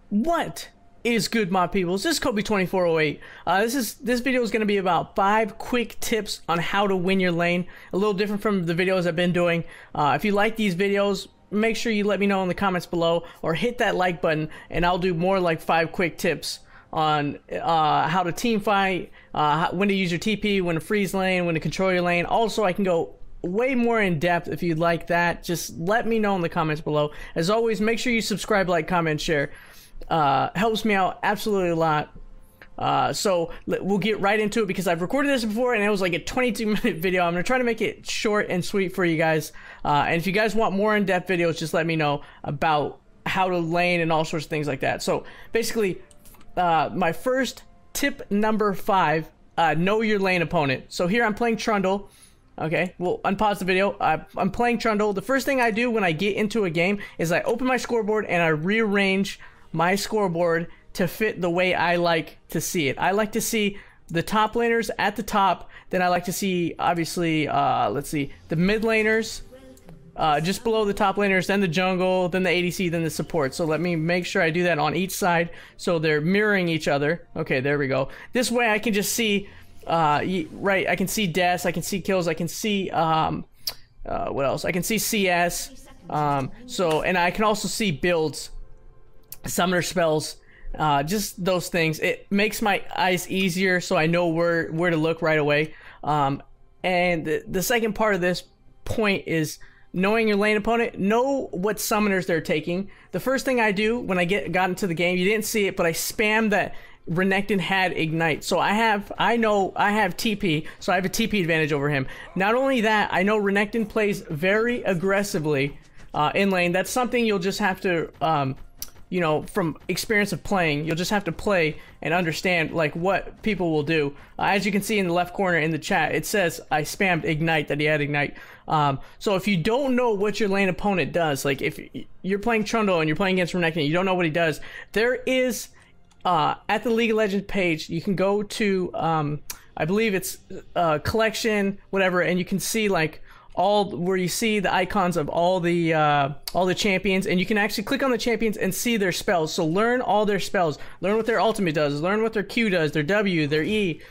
What is good, my peoples? This is Kobe2408. This video is going to be about 5 quick tips on how to win your lane. A little different from the videos I've been doing. If you like these videos, make sure you let me know in the comments below, or hit that like button, and I'll do more like 5 quick tips on how to team fight, when to use your TP, when to freeze lane, when to control your lane. Also, I can go way more in depth if you'd like that. Just let me know in the comments below. As always, make sure you subscribe, like, comment, share. Helps me out absolutely a lot. So we'll get right into it because I've recorded this before and it was like a 22-minute video. I'm gonna try to make it short and sweet for you guys. And if you guys want more in-depth videos, just let me know about how to lane and all sorts of things like that. So basically, my first tip number 5, know your lane opponent. So here I'm playing Trundle. Okay, we'll unpause the video. I'm playing Trundle. The first thing I do when I get into a game is I open my scoreboard and I rearrange my scoreboard to fit the way I like to see it. I like to see the top laners at the top. Then I like to see, obviously, let's see, the mid laners just below the top laners, then the jungle, then the ADC, then the support. So let me make sure I do that on each side so they're mirroring each other. Okay, there we go. This way I can just see, right, I can see deaths, I can see kills, I can see, what else? I can see CS, and I can also see builds, summoner spells, just those things. It makes my eyes easier so I know where to look right away. And the second part of this point is knowing your lane opponent. Know what summoners they're taking. The first thing I do when I got into the game, you didn't see it, but I spammed that Renekton had Ignite. So I know I have TP, so I have a TP advantage over him. Not only that, I know Renekton plays very aggressively in lane. That's something you'll just have to you know, from experience of playing, you'll just have to play and understand like what people will do. As you can see in the left corner in the chat, it says I spammed Ignite, that he had Ignite. So if you don't know what your lane opponent does, like if you're playing Trundle and you're playing against Renekton, you don't know what he does, there is at the League of Legends page, you can go to I believe it's collection, whatever, and you can see like where you see the icons of all the champions, and you can actually click on the champions and see their spells. So learn all their spells, learn what their ultimate does, learn what their Q does, their W, their E.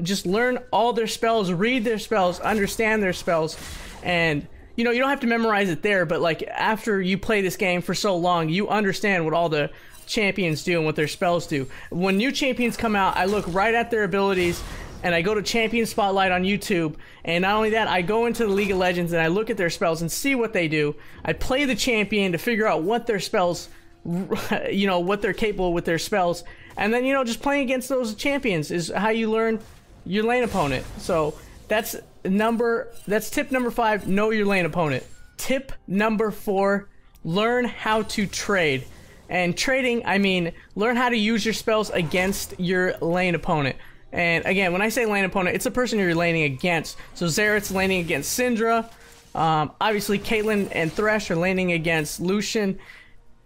Just learn all their spells, read their spells, understand their spells, and you know, you don't have to memorize it there, but like after you play this game for so long, you understand what all the champions do and what their spells do. When new champions come out, I look right at their abilities, and I go to Champion Spotlight on YouTube, and not only that, I go into the League of Legends and I look at their spells and see what they do. I play the champion to figure out what their spells, you know, what they're capable with their spells, and then, you know, just playing against those champions is how you learn your lane opponent. So that's tip number 5, know your lane opponent. Tip number 4, learn how to trade. And trading, I mean, learn how to use your spells against your lane opponent. And again, when I say lane opponent, it's a person you're laning against. So Xerath's laning against Syndra. Obviously, Caitlyn and Thresh are laning against Lucian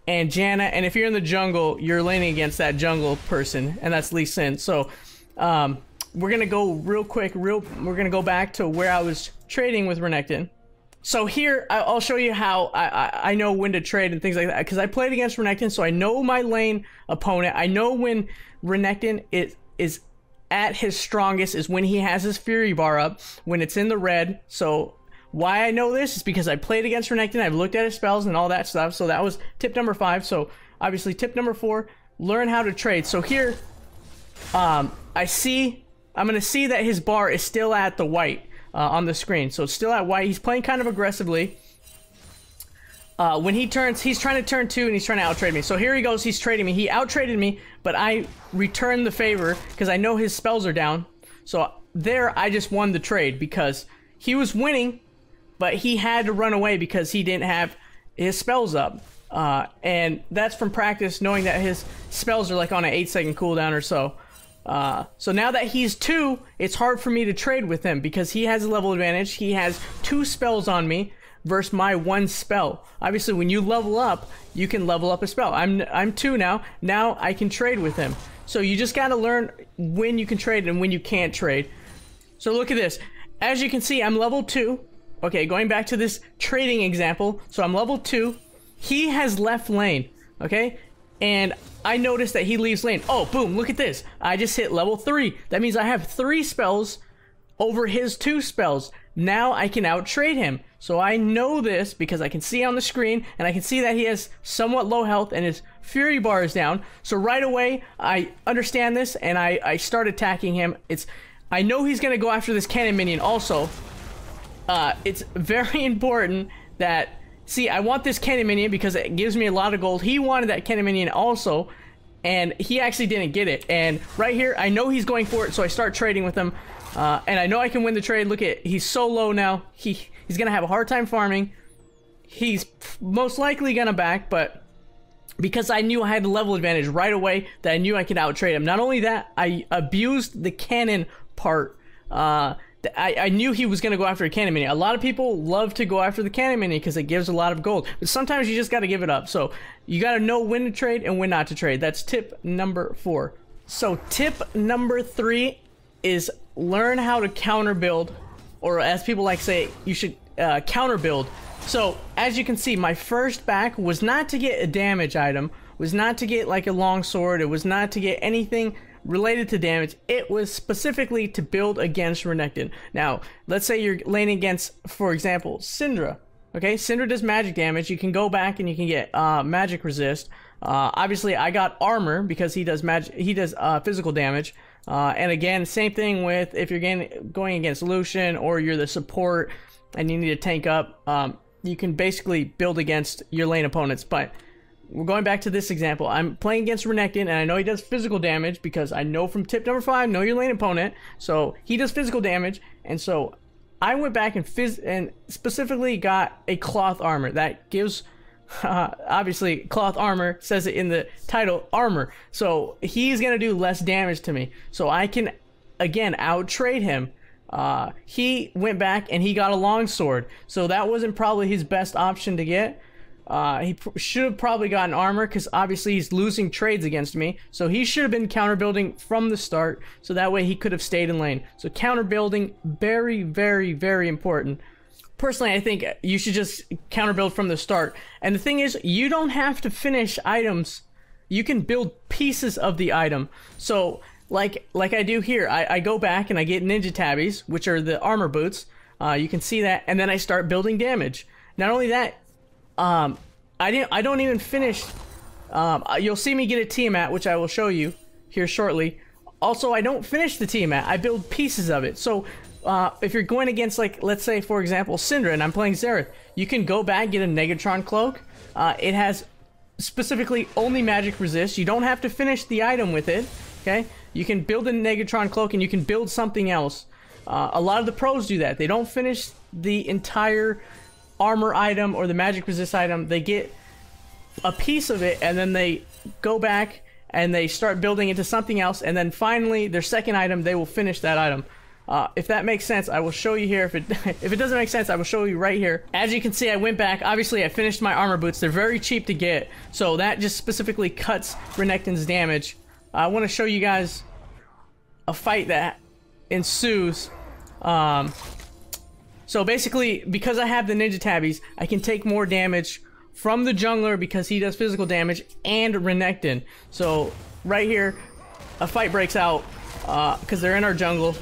and Janna. And if you're in the jungle, you're laning against that jungle person, and that's Lee Sin. So we're gonna go real quick. We're gonna go back to where I was trading with Renekton. So here, I'll show you how I know when to trade and things like that, because I played against Renekton, so I know my lane opponent. I know when Renekton is at his strongest is when he has his Fury bar up, when it's in the red. So why I know this is because I played against Renekton, I've looked at his spells and all that stuff. So that was tip number 5. So obviously tip number 4, learn how to trade. So here, I'm gonna see that his bar is still at the white on the screen. So it's still at white. He's playing kind of aggressively. When he turns, he's trying to turn 2 and he's trying to out-trade me. So here he goes, he's trading me. He out-traded me, but I returned the favor because I know his spells are down. So there, I just won the trade because he was winning, but he had to run away because he didn't have his spells up. And that's from practice, knowing that his spells are like on an 8-second cooldown or so. So now that he's 2, it's hard for me to trade with him because he has a level advantage. He has 2 spells on me versus my 1 spell. Obviously, when you level up, you can level up a spell. I'm 2 now. Now I can trade with him. So you just gotta learn when you can trade and when you can't trade. So look at this. As you can see, I'm level 2. Okay, going back to this trading example. So I'm level 2. He has left lane. Okay? and I noticed that he leaves lane. Oh, boom, look at this. I just hit level 3. That means I have 3 spells over his 2 spells. Now I can out-trade him. So I know this because I can see on the screen, and I can see that he has somewhat low health and his fury bar is down. So right away, I understand this, and I start attacking him. I know he's going to go after this cannon minion also. It's very important that... See, I want this cannon minion because it gives me a lot of gold. He wanted that cannon minion also, and he actually didn't get it. And right here, I know he's going for it, so I start trading with him. And I know I can win the trade. Look at, he's so low now. He's going to have a hard time farming. He's most likely going to back, but because I knew I had the level advantage right away, that I knew I could out-trade him. Not only that, I abused the cannon part. I knew he was going to go after a cannon minion. A lot of people love to go after the cannon minion because it gives a lot of gold. But sometimes you just got to give it up. So you got to know when to trade and when not to trade. That's tip number 4. So tip number 3 is learn how to counter build, or as people like to say, you should counter build. So as you can see, my first back was not to get a damage item, was not to get like a long sword, it was not to get anything related to damage. It was specifically to build against Renekton. Now, let's say you're laning against, for example, Syndra. Okay, Syndra does magic damage. You can go back and you can get magic resist. Obviously, I got armor because he does magic. He does physical damage. And again, same thing with if you're going against Lucian or you're the support and you need to tank up. You can basically build against your lane opponents, but we're going back to this example. I'm playing against Renekton, and I know he does physical damage because I know from tip number 5, know your lane opponent. So he does physical damage, and so I went back and specifically got a cloth armor that gives, obviously, cloth armor says it in the title, armor. So he's gonna do less damage to me. So I can, again, out-trade him. He went back and he got a longsword, so that wasn't probably his best option to get. He should have probably gotten armor because obviously he's losing trades against me. So he should have been counter building from the start. So that way he could have stayed in lane. So counter building, very, very, very important. Personally, I think you should just counter build from the start. And the thing is, you don't have to finish items. You can build pieces of the item. So like I do here, I go back and I get ninja tabbies, which are the armor boots. You can see that. And then I start building damage. Not only that, I don't even finish. You'll see me get a Tiamat, which I will show you here shortly. Also, I don't finish the Tiamat. I build pieces of it. So if you're going against, like, let's say for example Syndra, and I'm playing Xerath, you can go back, get a Negatron cloak. It has specifically only magic resist. You don't have to finish the item with it. Okay, you can build a Negatron cloak and you can build something else. A lot of the pros do that. They don't finish the entire armor item or the magic resist item. They get a piece of it and then they go back and they start building into something else, and then finally their second item, they will finish that item. If that makes sense, I will show you here. If it doesn't make sense, I will show you right here. As you can see, I went back. Obviously, I finished my armor boots. They're very cheap to get, so that just specifically cuts Renekton's damage. I want to show you guys a fight that ensues. So basically, because I have the ninja tabbies, I can take more damage from the jungler because he does physical damage and Renekton. So right here, a fight breaks out because they're in our jungle.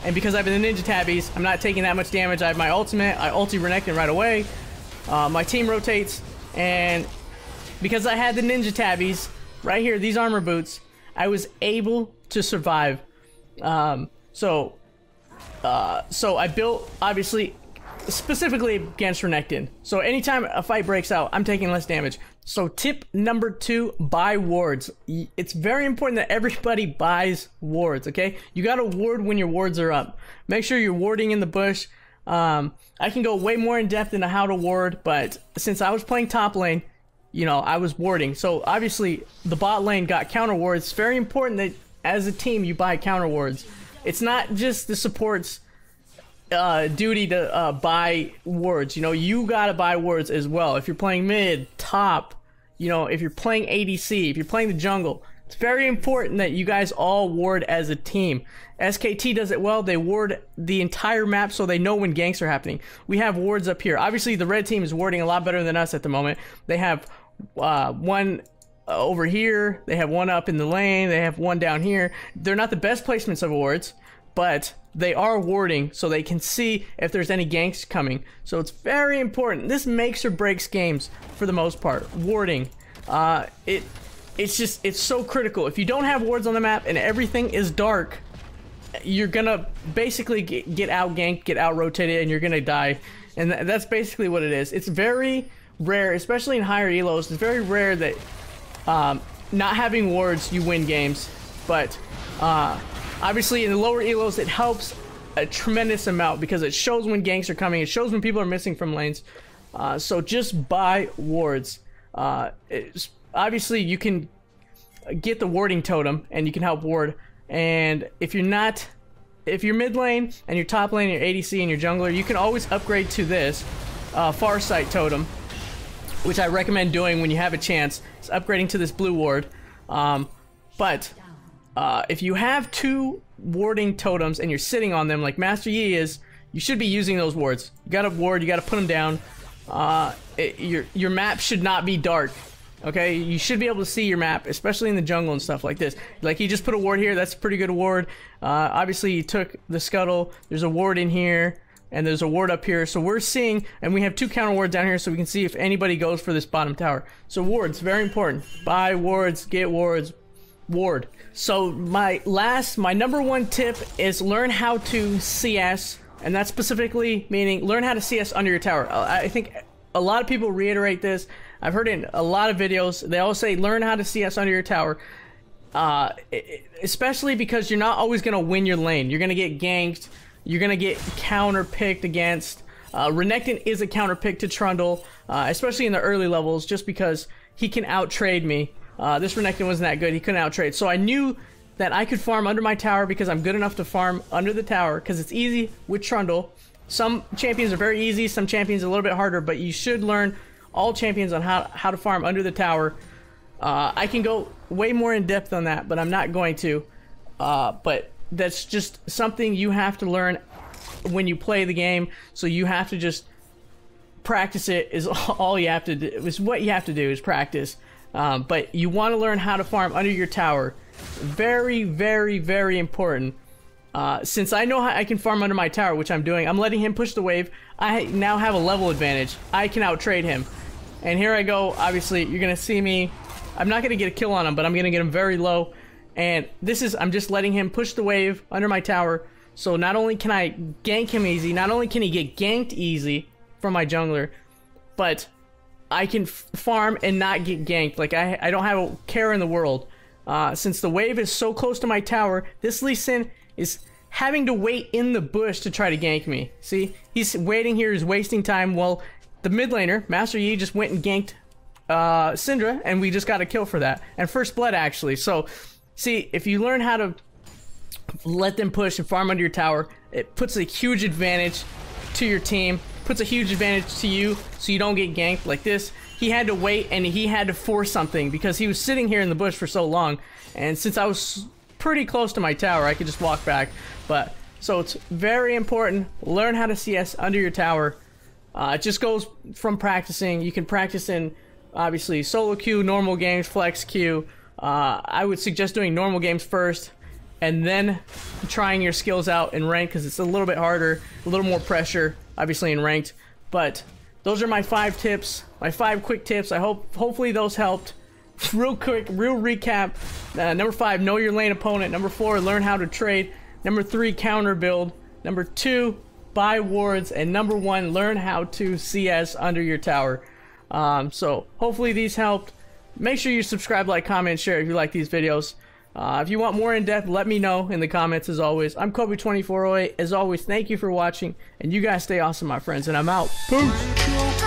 And because I have the ninja tabbies, I'm not taking that much damage. I have my ultimate. I ulti Renekton right away. My team rotates. And because I had the ninja tabbies, right here, these armor boots, I was able to survive. So I built, obviously, specifically against Renekton. So anytime a fight breaks out, I'm taking less damage. So tip number 2, buy wards. It's very important that everybody buys wards, okay? You gotta ward when your wards are up. Make sure you're warding in the bush. I can go way more in depth into how to ward, but since I was playing top lane, you know, I was warding. So obviously the bot lane got counter wards. It's very important that as a team you buy counter wards. It's not just the support's duty to buy wards. You know, you gotta buy wards as well. If you're playing mid, top, you know, if you're playing ADC, if you're playing the jungle, it's very important that you guys all ward as a team. SKT does it well. They ward the entire map so they know when ganks are happening. We have wards up here. Obviously, the red team is warding a lot better than us at the moment. They have one over here, they have one up in the lane, they have one down here. They're not the best placements of wards, but they are warding, so they can see if there's any ganks coming. So it's very important. This makes or breaks games for the most part. Warding, it's so critical. If you don't have wards on the map and everything is dark, you're gonna basically get out ganked, get out rotated, and you're gonna die. And that's basically what it is. It's very rare, especially in higher elos. It's very rare that not having wards you win games, but obviously in the lower elos it helps a tremendous amount because it shows when ganks are coming, it shows when people are missing from lanes. So just buy wards. Obviously you can get the warding totem and you can help ward, and if you're mid lane and your top lane, your ADC and your jungler, you can always upgrade to this Farsight totem, which I recommend doing when you have a chance. It's upgrading to this blue ward. But if you have 2 warding totems and you're sitting on them like Master Yi is, you should be using those wards. You gotta ward, you gotta put them down. Your map should not be dark. Okay, you should be able to see your map, especially in the jungle and stuff like this. Like, he just put a ward here, that's a pretty good ward. Obviously he took the scuttle, there's a ward in here, and there's a ward up here. So we're seeing, and we have 2 counter wards down here, so we can see if anybody goes for this bottom tower. So wards, very important. Buy wards, get wards, ward. So my number 1 tip is learn how to CS, and that's specifically meaning learn how to CS under your tower. I think a lot of people reiterate this. I've heard it in a lot of videos. They all say learn how to CS under your tower. Especially because you're not always going to win your lane. You're going to get ganked. You're going to get counter-picked against. Renekton is a counter-pick to Trundle, especially in the early levels, just because he can out-trade me. This Renekton wasn't that good. He couldn't out-trade. So I knew that I could farm under my tower because I'm good enough to farm under the tower because it's easy with Trundle. Some champions are very easy, some champions are a little bit harder, but you should learn all champions on how to farm under the tower. I can go way more in depth on that, but I'm not going to. But that's just something you have to learn when you play the game. So you have to just practice it. Is all you have to do. Is what you have to do is practice. But you want to learn how to farm under your tower. Very, very, very important. Since I know how I can farm under my tower, which I'm doing, I'm letting him push the wave. I now have a level advantage. I can out-trade him. And here I go. Obviously, you're going to see me. I'm not going to get a kill on him, but I'm going to get him very low. And this is, I'm just letting him push the wave under my tower. So not only can I gank him easy, not only can he get ganked easy from my jungler, but I can farm and not get ganked. Like, I don't have a care in the world. Since the wave is so close to my tower, this Lee Sin is having to wait in the bush to try to gank me. See, he's waiting here, he's wasting time. Well, the mid laner, Master Yi, just went and ganked Syndra, and we just got a kill for that. And first blood, actually. So, see, if you learn how to let them push and farm under your tower, it puts a huge advantage to your team, puts a huge advantage to you, so you don't get ganked like this. He had to wait, and he had to force something, because he was sitting here in the bush for so long, and since I was pretty close to my tower, I could just walk back. But so it's very important, learn how to CS under your tower. It just goes from practicing. You can practice in, obviously, solo queue, normal games, flex queue. I would suggest doing normal games first, and then trying your skills out in ranked, because it's a little bit harder, a little more pressure, obviously, in ranked. But those are my 5 tips, my 5 quick tips. I hopefully those helped. Real quick, real recap. Number 5, know your lane opponent. Number 4, learn how to trade. Number 3, counter build. Number 2, buy wards. And number 1, learn how to CS under your tower. So hopefully these helped. Make sure you subscribe, like, comment, share if you like these videos. If you want more in depth, let me know in the comments. As always, I'm Kobe2408. As always, thank you for watching, and you guys stay awesome, my friends, and I'm out. Peace.